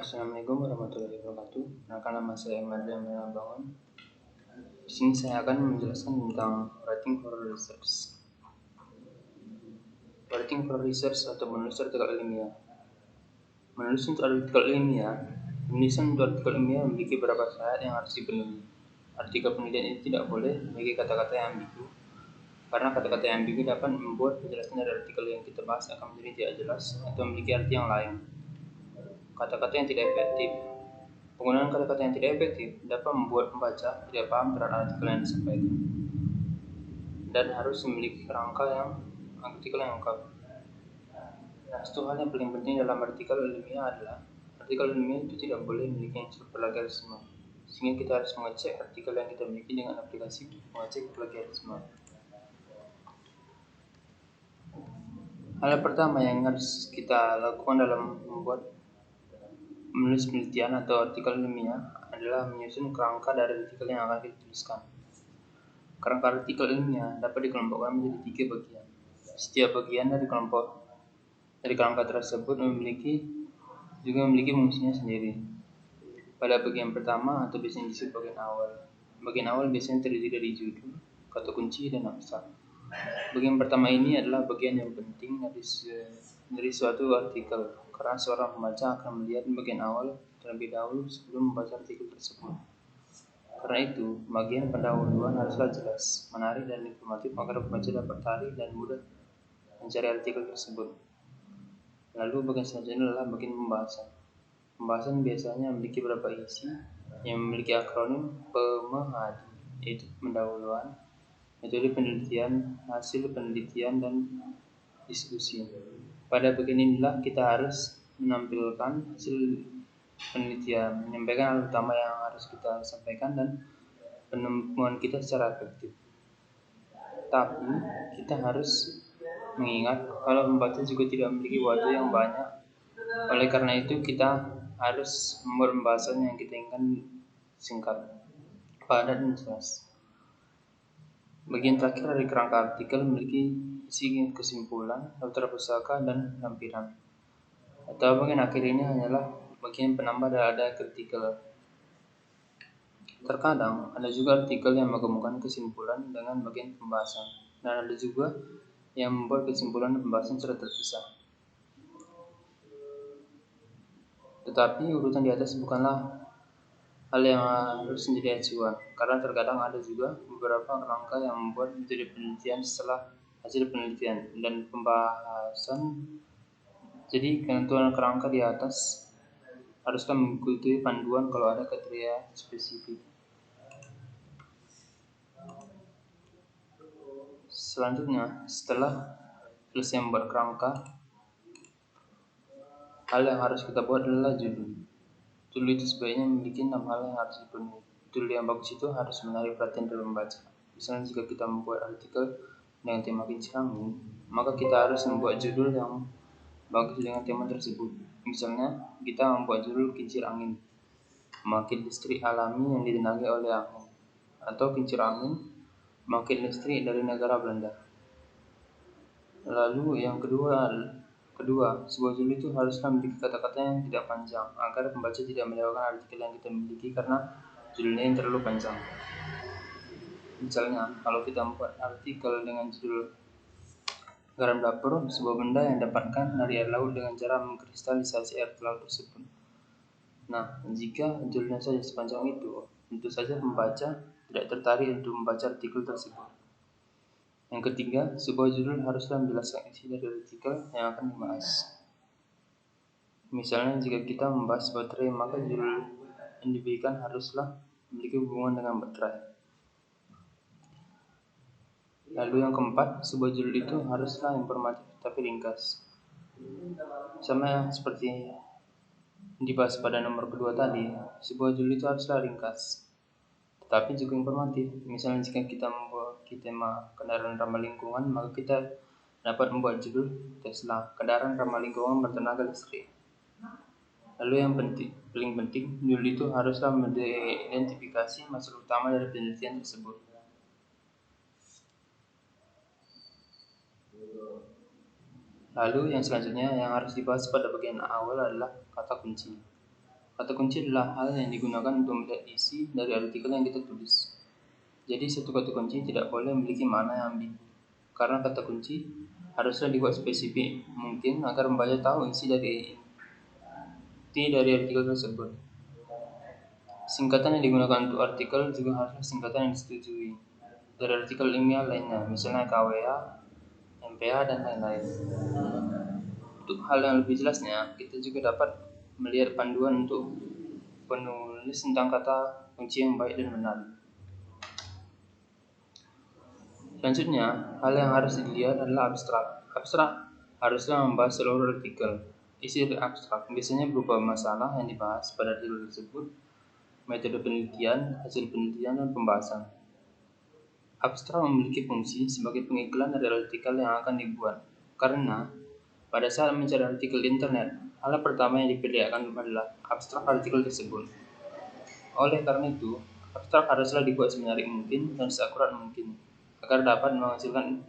Assalamualaikum warahmatullahi wabarakatuh. Perkenalkan, nama saya Madrian Bangun. Di sini saya akan menjelaskan tentang writing for research. Writing for research atau menulis artikel ilmiah. Menulis untuk artikel ilmiah, penulisan untuk artikel ilmiah memiliki beberapa syarat yang harus dipenuhi. Artikel penelitian itu tidak boleh memiliki kata-kata yang ambigu, karena kata-kata yang ambigu dapat membuat penjelasan dari artikel yang kita bahas akan menjadi tidak jelas atau memiliki arti yang lain. Kata-kata yang tidak efektif. Penggunaan kata-kata yang tidak efektif dapat membuat pembaca tidak paham terhadap artikel yang disampaikan, dan harus memiliki kerangka yang artikel yang lengkap. Nah, satu hal yang paling penting dalam artikel ilmiah adalah artikel ilmiah itu tidak boleh memiliki unsur plagiarisme, sehingga kita harus mengecek artikel yang kita miliki dengan aplikasi mengecek plagiarisme. Hal pertama yang harus kita lakukan dalam menulis penelitian atau artikel ilmiah adalah menyusun kerangka dari artikel yang akan dituliskan. Kerangka artikel ilmiah dapat dikelompokkan menjadi 3 bagian. Setiap bagian dari kerangka tersebut memiliki fungsinya sendiri. Pada bagian pertama atau biasanya disebut bagian awal. Bagian awal biasanya terdiri dari judul, kata kunci, dan abstrak. Bagian pertama ini adalah bagian yang penting dari suatu artikel, karena seorang pembaca akan melihat bagian awal terlebih dahulu sebelum membaca artikel tersebut. Karena itu, bagian pendahuluan haruslah jelas, menarik, dan informatif agar pembaca dapat tertarik dan mudah mencari artikel tersebut. Lalu bagian selanjutnya adalah bagian pembahasan. Pembahasan biasanya memiliki beberapa isi yang memiliki akronim PMHD, yaitu pendahuluan, metode penelitian, hasil penelitian, dan diskusi. Pada bagian inilah kita harus menampilkan hasil penelitian, menyampaikan hal utama yang harus kita sampaikan, dan penemuan kita secara efektif. Tapi kita harus mengingat kalau membaca juga tidak memiliki waktu yang banyak. Oleh karena itu kita harus membuat pembahasan yang kita inginkan singkat, padat, dan jelas. Bagian terakhir dari kerangka artikel memiliki isi kesimpulan, daftar pusaka, dan lampiran. Atau bagian akhir ini hanyalah bagian penambah dari artikel. Terkadang ada juga artikel yang menggabungkan kesimpulan dengan bagian pembahasan, dan ada juga yang membuat kesimpulan dan pembahasan secara terpisah. Tetapi urutan di atas bukanlah hal yang harus menjadi acuan, karena terkadang ada juga beberapa kerangka yang membuat metode penelitian setelah hasil penelitian dan pembahasan. Jadi ketentuan kerangka di atas haruslah mengikuti panduan kalau ada kriteria spesifik. Selanjutnya, setelah selesai membuat kerangka, hal yang harus kita buat adalah judul. Judul itu sebaiknya memiliki 6 hal yang harus dipenuhi. Judul yang bagus itu harus menarik perhatian dari pembaca. Misalnya jika kita membuat artikel dengan tema kincir angin, maka kita harus membuat judul yang bagus dengan tema tersebut. Misalnya kita membuat judul kincir angin, pembangkit listrik alami yang ditenagai oleh angin, atau kincir angin, pembangkit listrik dari negara Belanda. Lalu yang kedua, sebuah judul itu haruslah memiliki kata-kata yang tidak panjang, agar pembaca tidak melewatkan artikel yang kita miliki karena judulnya yang terlalu panjang. Misalnya, kalau kita membuat artikel dengan judul garam dapur, sebuah benda yang didapatkan dari air laut dengan cara mengkristalisasi air laut tersebut. Nah, jika judulnya saja sepanjang itu, tentu saja pembaca tidak tertarik untuk membaca artikel tersebut. Yang ketiga, sebuah judul haruslah menjelaskan isi dari artikel yang akan dibahas. Misalnya, jika kita membahas baterai, maka judul yang diberikan haruslah memiliki hubungan dengan baterai. Lalu yang keempat, sebuah judul itu haruslah informatif tapi ringkas. Sama seperti yang dibahas pada nomor kedua tadi, sebuah judul itu haruslah ringkas tetapi juga informatif. Misalnya jika kita membuat tema kendaraan ramah lingkungan, maka kita dapat membuat judul Tesla, kendaraan ramah lingkungan bertenaga listrik. Lalu yang paling penting, judul itu haruslah mengidentifikasi masalah utama dari penelitian tersebut. Lalu yang selanjutnya yang harus dibahas pada bagian awal adalah kata kunci. Kata kunci adalah hal yang digunakan untuk melihat isi dari artikel yang kita tulis. Jadi satu kata kunci tidak boleh memiliki makna yang ambigu, karena kata kunci haruslah dibuat spesifik mungkin agar membaca tahu isi dari inti dari artikel tersebut. Singkatan yang digunakan untuk artikel juga haruslah singkatan yang disetujui dari artikel ilmiah lainnya, misalnya KWA, MPH, dan lain-lain. Untuk hal yang lebih jelasnya, kita juga dapat melihat panduan untuk penulis tentang kata kunci yang baik dan benar. Selanjutnya, hal yang harus dilihat adalah abstrak. Abstrak haruslah membahas seluruh artikel. Isi dari abstrak biasanya berupa masalah yang dibahas pada artikel tersebut, metode penelitian, hasil penelitian, dan pembahasan. Abstrak memiliki fungsi sebagai pengiklan dari artikel yang akan dibuat, karena pada saat mencari artikel di internet, hal pertama yang diperlihatkan adalah abstrak artikel tersebut. Oleh karena itu, abstrak haruslah dibuat semenarik mungkin dan seakurat mungkin, agar dapat menghasilkan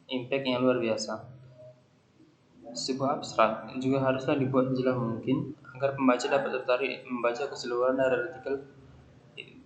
impact yang luar biasa. Sebuah abstrak juga haruslah dibuat sejelas mungkin, agar pembaca dapat tertarik membaca keseluruhan dari artikel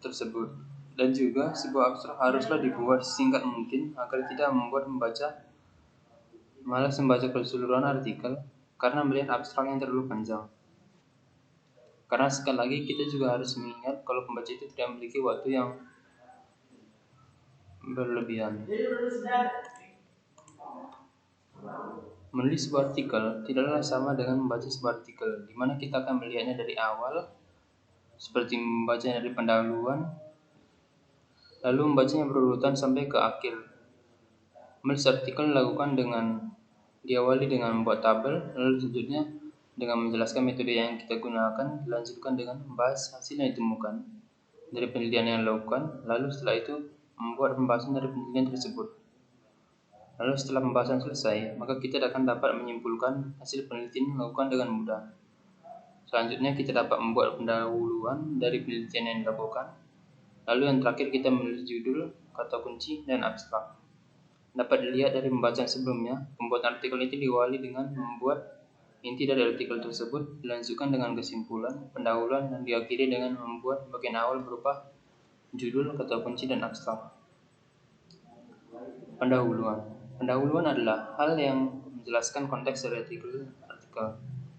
tersebut. Dan juga sebuah abstrak haruslah dibuat singkat mungkin agar tidak membuat pembaca malas membaca keseluruhan artikel karena melihat abstrak yang terlalu panjang. Karena sekali lagi kita juga harus mengingat kalau pembaca itu tidak memiliki waktu yang berlebihan. Menulis sebuah artikel tidaklah sama dengan membaca sebuah artikel, di mana kita akan melihatnya dari awal, seperti membacanya dari pendahuluan, lalu membacanya berurutan sampai ke akhir. Menulis artikel dilakukan diawali dengan membuat tabel, lalu selanjutnya dengan menjelaskan metode yang kita gunakan, dilanjutkan dengan membahas hasil yang ditemukan dari penelitian yang dilakukan, lalu setelah itu membuat pembahasan dari penelitian tersebut. Lalu setelah pembahasan selesai, maka kita akan dapat menyimpulkan hasil penelitian yang dilakukan dengan mudah. Selanjutnya kita dapat membuat pendahuluan dari penelitian yang dilakukan, lalu yang terakhir kita menulis judul, kata kunci, dan abstrak. Dapat dilihat dari pembahasan sebelumnya, pembuatan artikel itu diawali dengan membuat inti dari artikel tersebut, dilanjutkan dengan kesimpulan, pendahuluan, dan diakhiri dengan membuat bagian awal berupa judul, kata kunci, dan abstrak. Pendahuluan. Pendahuluan adalah hal yang menjelaskan konteks dari artikel.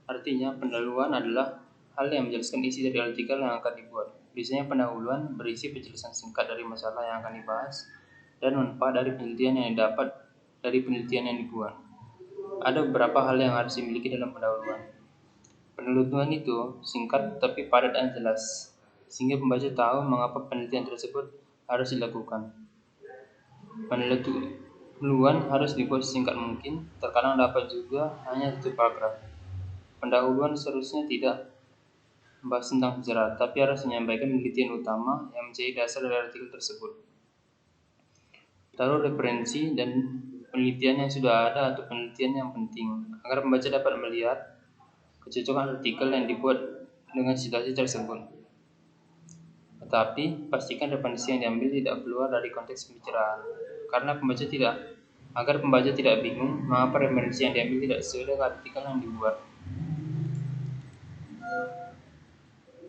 Artinya, pendahuluan adalah hal yang menjelaskan isi dari artikel yang akan dibuat. Biasanya pendahuluan berisi penjelasan singkat dari masalah yang akan dibahas dan manfaat dari penelitian yang didapat dari penelitian yang dibuat. Ada beberapa hal yang harus dimiliki dalam pendahuluan. Pendahuluan itu singkat tapi padat dan jelas, sehingga pembaca tahu mengapa penelitian tersebut harus dilakukan. Pendahuluan harus dibuat singkat mungkin, terkadang dapat juga hanya satu paragraf. Pendahuluan seharusnya tidak membahas tentang sejarah, tapi harus menyampaikan penelitian utama yang menjadi dasar dari artikel tersebut. Taruh referensi dan penelitian yang sudah ada atau penelitian yang penting, agar pembaca dapat melihat kecocokan artikel yang dibuat dengan situasi tersebut. Tetapi, pastikan referensi yang diambil tidak keluar dari konteks pembicaraan, agar pembaca tidak bingung mengapa referensi yang diambil tidak sesuai dengan artikel yang dibuat.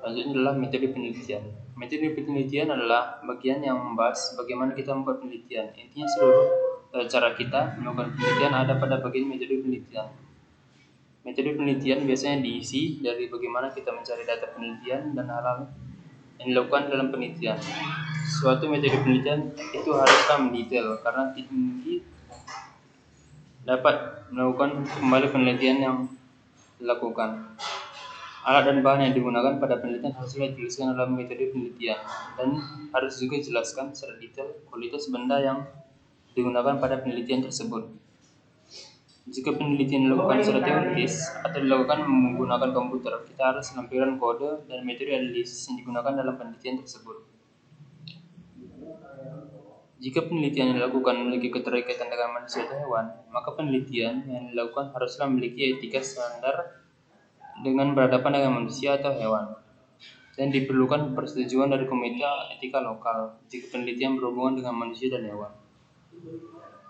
Selanjutnya adalah metode penelitian. Metode penelitian adalah bagian yang membahas bagaimana kita membuat penelitian. Intinya seluruh cara kita melakukan penelitian ada pada bagian metode penelitian. Metode penelitian biasanya diisi dari bagaimana kita mencari data penelitian dan hal-hal yang dilakukan dalam penelitian. Suatu metode penelitian itu haruslah mendetail karena tinggi dapat melakukan kembali penelitian yang dilakukan. Alat dan bahan yang digunakan pada penelitian haruslah dituliskan dalam metode penelitian dan harus juga dijelaskan secara detail kualitas benda yang digunakan pada penelitian tersebut. Jika penelitian dilakukan secara teoritis atau dilakukan menggunakan komputer, kita harus menampilkan kode dan metode analisis yang digunakan dalam penelitian tersebut. Jika penelitian yang dilakukan memiliki keterkaitan dengan manusia atau hewan, maka penelitian yang dilakukan haruslah memiliki etika standar dengan berhadapan dengan manusia atau hewan, dan diperlukan persetujuan dari komite etika lokal jika penelitian berhubungan dengan manusia dan hewan.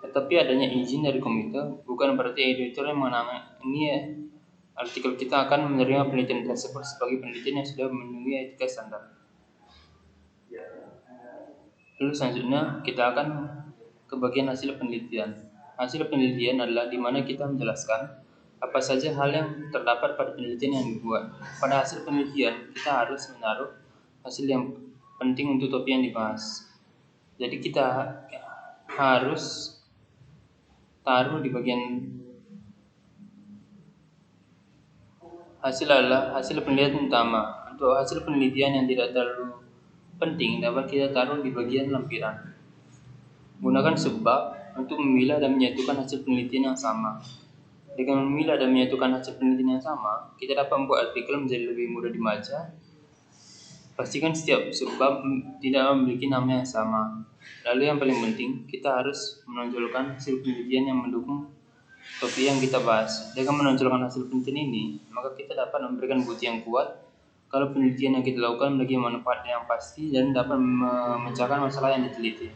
Tetapi adanya izin dari komite bukan berarti editor yang menangani artikel kita akan menerima penelitian tersebut sebagai penelitian yang sudah memenuhi etika standar. Lalu selanjutnya kita akan ke bagian hasil penelitian. Hasil penelitian adalah di mana kita menjelaskan apa saja hal yang terdapat pada penelitian yang dibuat. Pada hasil penelitian kita harus menaruh hasil yang penting untuk topik yang dibahas. Jadi kita harus taruh di bagian hasil adalah hasil penelitian utama. Untuk hasil penelitian yang tidak terlalu penting dapat kita taruh di bagian lampiran. Gunakan sebab untuk memilah dan menyatukan hasil penelitian yang sama. Dengan memilah dan menyatukan hasil penelitian yang sama, kita dapat membuat artikel menjadi lebih mudah dibaca. Pastikan setiap sebab tidak memiliki nama yang sama. Lalu yang paling penting, kita harus menonjolkan hasil penelitian yang mendukung topik yang kita bahas. Dengan menonjolkan hasil penelitian ini, maka kita dapat memberikan bukti yang kuat kalau penelitian yang kita lakukan memiliki manfaat yang pasti dan dapat memecahkan masalah yang diteliti.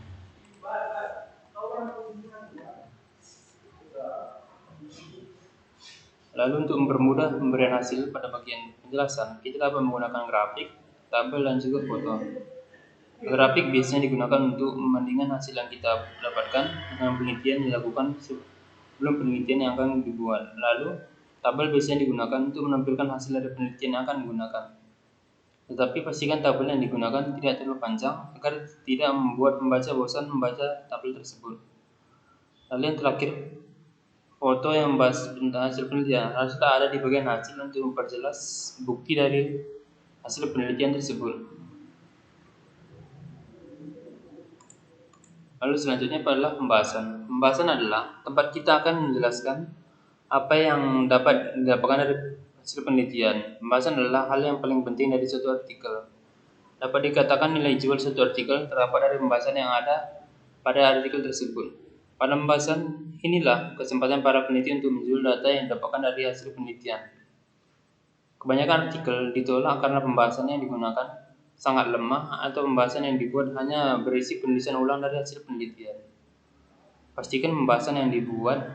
Lalu untuk mempermudah pemberian hasil pada bagian penjelasan, kita dapat menggunakan grafik, tabel, dan juga foto. Grafik biasanya digunakan untuk membandingkan hasil yang kita dapatkan dengan penelitian yang dilakukan sebelum penelitian yang akan dibuat. Lalu, tabel biasanya digunakan untuk menampilkan hasil dari penelitian yang akan digunakan. Tetapi pastikan tabel yang digunakan tidak terlalu panjang agar tidak membuat pembaca bosan membaca tabel tersebut. Lalu yang terakhir, foto yang membahas tentang hasil penelitian haruslah ada di bagian hasil untuk memperjelas bukti dari hasil penelitian tersebut. Lalu selanjutnya adalah pembahasan. Pembahasan adalah tempat kita akan menjelaskan apa yang dapat didapatkan dari hasil penelitian. Pembahasan adalah hal yang paling penting dari suatu artikel. Dapat dikatakan nilai jual suatu artikel terdapat dari pembahasan yang ada pada artikel tersebut. Pada pembahasan inilah kesempatan para peneliti untuk menjual data yang didapatkan dari hasil penelitian. Kebanyakan artikel ditolak karena pembahasannya yang digunakan sangat lemah atau pembahasan yang dibuat hanya berisi penulisan ulang dari hasil penelitian. Pastikan pembahasan yang dibuat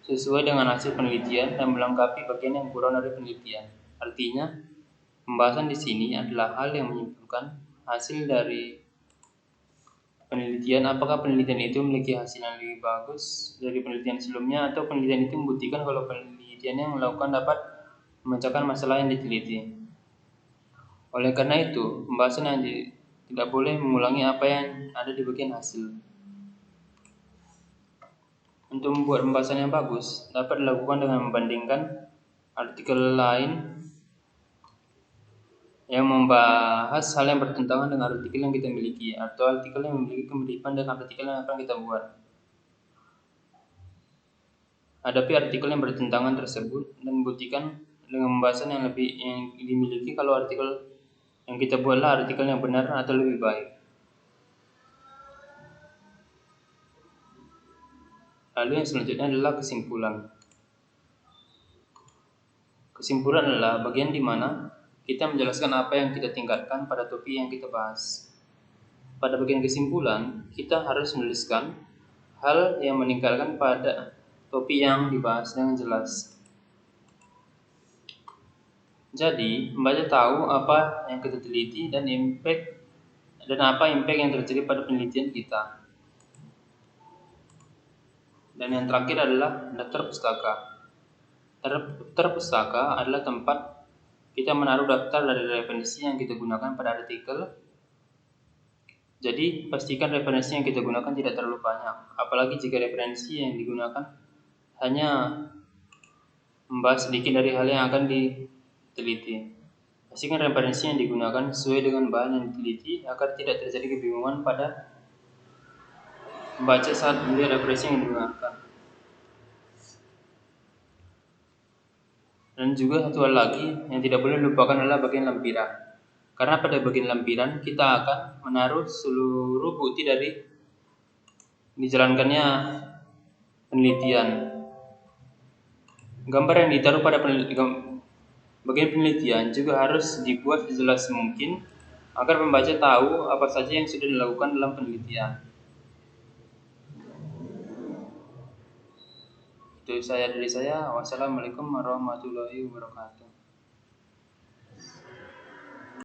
sesuai dengan hasil penelitian dan melengkapi bagian yang kurang dari penelitian. Artinya, pembahasan di sini adalah hal yang menyimpulkan hasil dari penelitian, apakah penelitian itu memiliki hasil yang lebih bagus dari penelitian sebelumnya atau penelitian itu membuktikan kalau penelitian yang melakukan dapat memecahkan masalah yang diteliti. Oleh karena itu, pembahasan yang tidak boleh mengulangi apa yang ada di bagian hasil. Untuk membuat pembahasan yang bagus, dapat dilakukan dengan membandingkan artikel lain yang membahas hal yang bertentangan dengan artikel yang kita miliki atau artikel yang memiliki kemiripan dengan artikel yang akan kita buat. Hadapi artikel yang bertentangan tersebut dan buktikan dengan pembahasan yang dimiliki kalau artikel yang kita buatlah artikel yang benar atau lebih baik. Lalu yang selanjutnya adalah kesimpulan. Kesimpulan adalah bagian di mana kita menjelaskan apa yang kita tingkatkan pada topik yang kita bahas. Pada bagian kesimpulan, kita harus menuliskan hal yang meningkatkan pada topik yang dibahas dengan jelas. Jadi, pembaca tahu apa yang kita teliti dan apa impact yang terjadi pada penelitian kita. Dan yang terakhir adalah daftar pustaka. Daftar pustaka adalah tempat kita menaruh daftar dari referensi yang kita gunakan pada artikel. Jadi, pastikan referensi yang kita gunakan tidak terlalu banyak, apalagi jika referensi yang digunakan hanya membahas sedikit dari hal yang akan diteliti. Pastikan referensi yang digunakan sesuai dengan bahan yang diteliti agar tidak terjadi kebingungan pada membaca saat melihat referensi yang digunakan. Dan juga satu hal lagi yang tidak boleh dilupakan adalah bagian lampiran. Karena pada bagian lampiran kita akan menaruh seluruh bukti dari dijalankannya penelitian. Gambar yang ditaruh pada bagian penelitian juga harus dibuat sejelas mungkin agar pembaca tahu apa saja yang sudah dilakukan dalam penelitian. Itu saya dari saya. Wassalamualaikum warahmatullahi wabarakatuh.